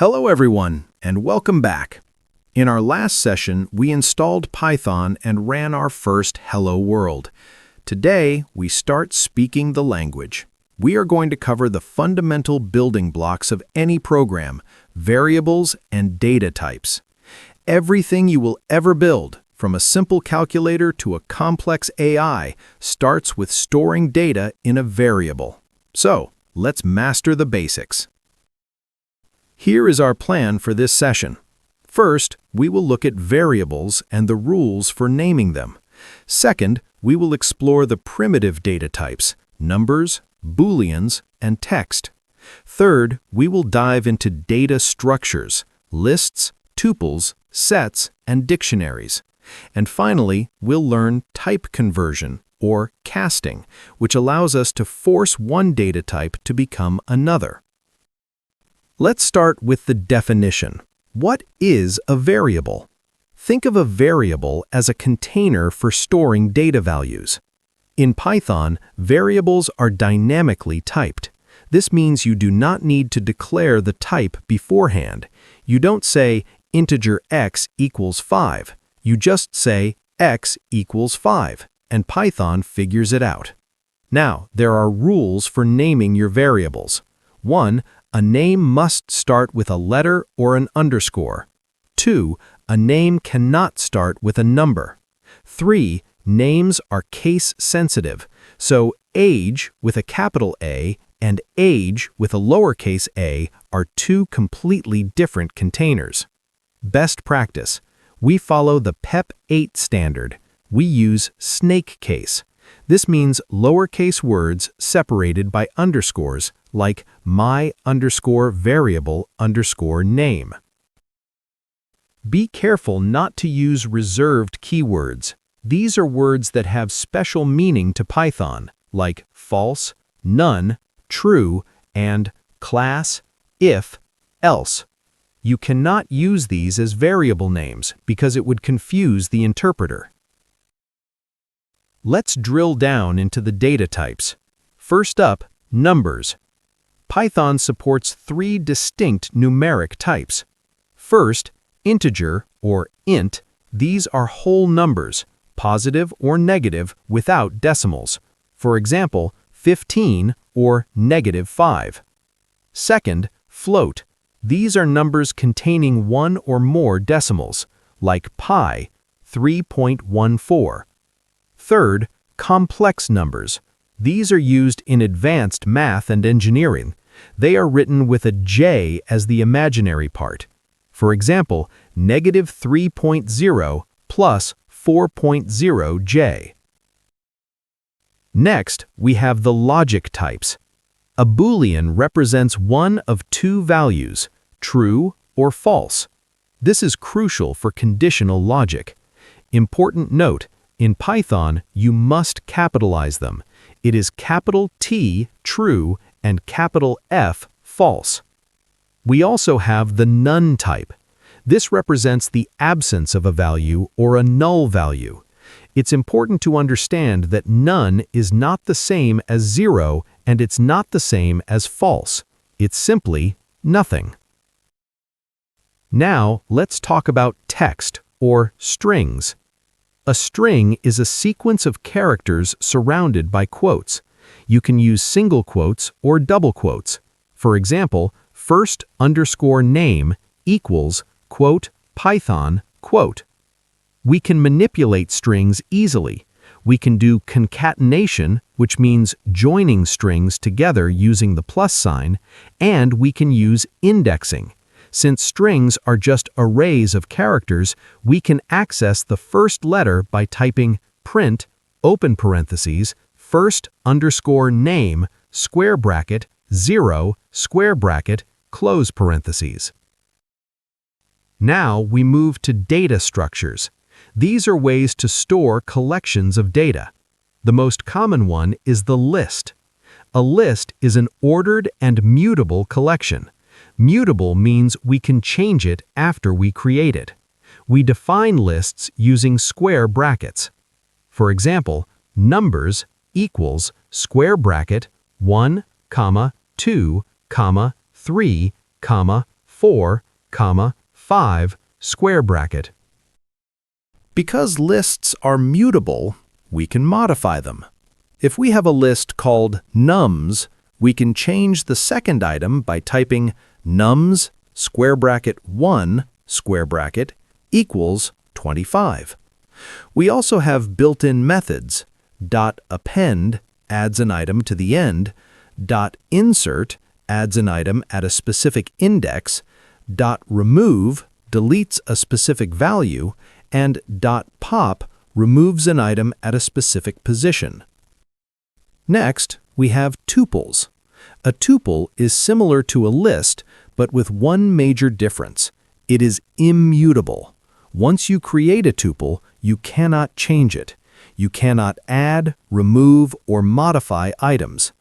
Hello everyone, and welcome back. In our last session, we installed Python and ran our first Hello World. Today, we start speaking the language. We are going to cover the fundamental building blocks of any program, variables and data types. Everything you will ever build, from a simple calculator to a complex AI, starts with storing data in a variable. So, let's master the basics. Here is our plan for this session. First, we will look at variables and the rules for naming them. Second, we will explore the primitive data types, numbers, booleans, and text. Third, we will dive into data structures, lists, tuples, sets, and dictionaries. And finally, we'll learn type conversion, or casting, which allows us to force one data type to become another. Let's start with the definition. What is a variable? Think of a variable as a container for storing data values. In Python, variables are dynamically typed. This means you do not need to declare the type beforehand. You don't say integer x equals 5. You just say x equals 5, and Python figures it out. Now, there are rules for naming your variables. 1. A name must start with a letter or an underscore. 2. A name cannot start with a number. 3. Names are case-sensitive, so age with a capital A and age with a lowercase a are two completely different containers. Best practice. We follow the PEP 8 standard. We use snake case. This means lowercase words separated by underscores, like my_variable_name. Be careful not to use reserved keywords. These are words that have special meaning to Python, like false, none, true, and class, if, else. You cannot use these as variable names because it would confuse the interpreter. Let's drill down into the data types. First up, numbers. Python supports 3 distinct numeric types. First, integer, or int. These are whole numbers, positive or negative without decimals. For example, 15 or -5. Second, float. These are numbers containing 1 or more decimals, like pi, 3.14. Third, complex numbers. These are used in advanced math and engineering. They are written with a j as the imaginary part. For example, -3.0 plus 4.0j. Next, we have the logic types. A boolean represents one of 2 values, true or false. This is crucial for conditional logic. Important note, in Python, you must capitalize them. It is capital T, true, and capital F, false. We also have the none type. This represents the absence of a value or a null value. It's important to understand that none is not the same as 0 and it's not the same as false. It's simply nothing. Now, let's talk about text, or strings. A string is a sequence of characters surrounded by quotes. You can use single quotes or double quotes. For example, first underscore name equals, quote, Python, quote. We can manipulate strings easily. We can do concatenation, which means joining strings together using the plus sign, and we can use indexing. Since strings are just arrays of characters, we can access the first letter by typing print, open parentheses, first underscore name, square bracket, 0, square bracket, close parentheses. Now we move to data structures. These are ways to store collections of data. The most common one is the list. A list is an ordered and mutable collection. Mutable means we can change it after we create it. We define lists using square brackets. For example, numbers equals square bracket 1, 2, 3, 4, 5, square bracket. Because lists are mutable, we can modify them. If we have a list called nums, we can change the second item by typing nums square bracket 1 square bracket equals 25. We also have built-in methods. .append adds an item to the end, .insert adds an item at a specific index, .remove deletes a specific value, and .pop removes an item at a specific position. Next, we have tuples. A tuple is similar to a list, but with one major difference. It is immutable. Once you create a tuple, you cannot change it. You cannot add, remove, or modify items.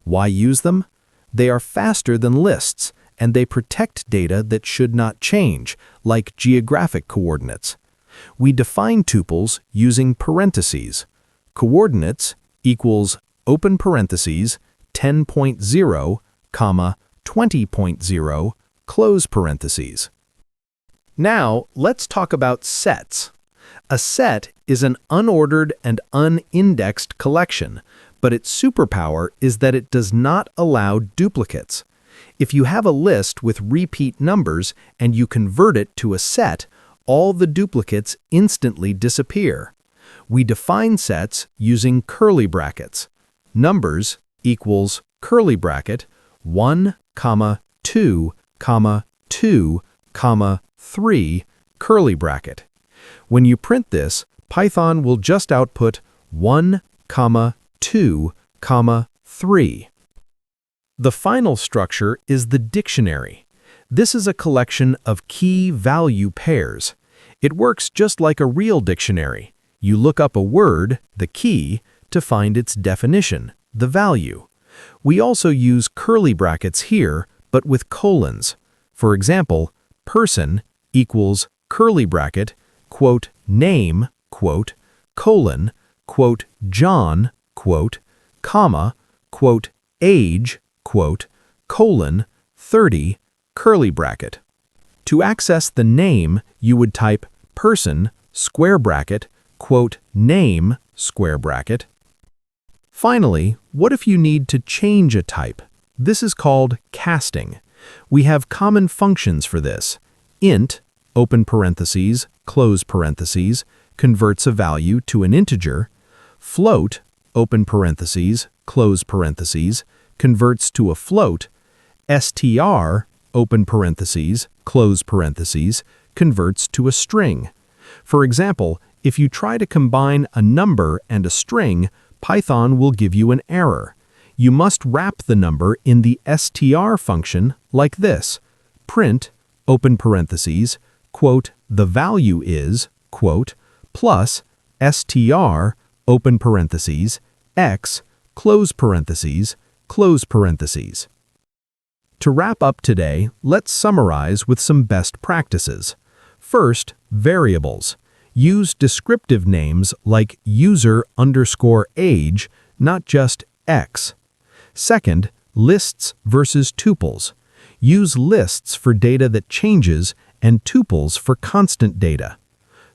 Why use them? They are faster than lists, and they protect data that should not change, like geographic coordinates. We define tuples using parentheses. Coordinates equals open parentheses 10.0, 20.0, close parentheses. Now, let's talk about sets. A set is an unordered and unindexed collection, but its superpower is that it does not allow duplicates. If you have a list with repeat numbers and you convert it to a set, all the duplicates instantly disappear. We define sets using curly brackets. Numbers equals curly bracket 1, 2, 2, 3, curly bracket. When you print this, Python will just output 1, 2, 3. The final structure is the dictionary. This is a collection of key-value pairs. It works just like a real dictionary. You look up a word, the key, to find its definition, the value. We also use curly brackets here, but with colons. For example, person equals curly bracket, quote, name, quote, colon, quote, John, quote, comma, quote, age, quote, colon, 30, curly bracket. To access the name, you would type person, square bracket, quote, name, square bracket. Finally, what if you need to change a type? This is called casting. We have common functions for this. Int, open parentheses, close parentheses, converts a value to an integer. Float, open parentheses, close parentheses, converts to a float. Str, open parentheses, close parentheses, converts to a string. For example, if you try to combine a number and a string, Python will give you an error. You must wrap the number in the str function like this. Print, open parentheses, quote, the value is, quote, plus str, open parentheses, x, close parentheses, close parentheses. To wrap up today, let's summarize with some best practices. First, variables. Use descriptive names like user_age, not just x. Second, lists versus tuples. Use lists for data that changes and tuples for constant data.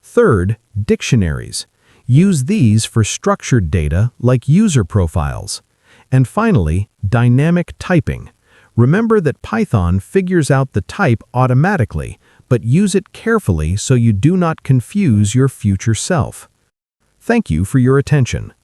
Third, dictionaries. Use these for structured data like user profiles. And finally, dynamic typing. Remember that Python figures out the type automatically, but use it carefully so you do not confuse your future self. Thank you for your attention.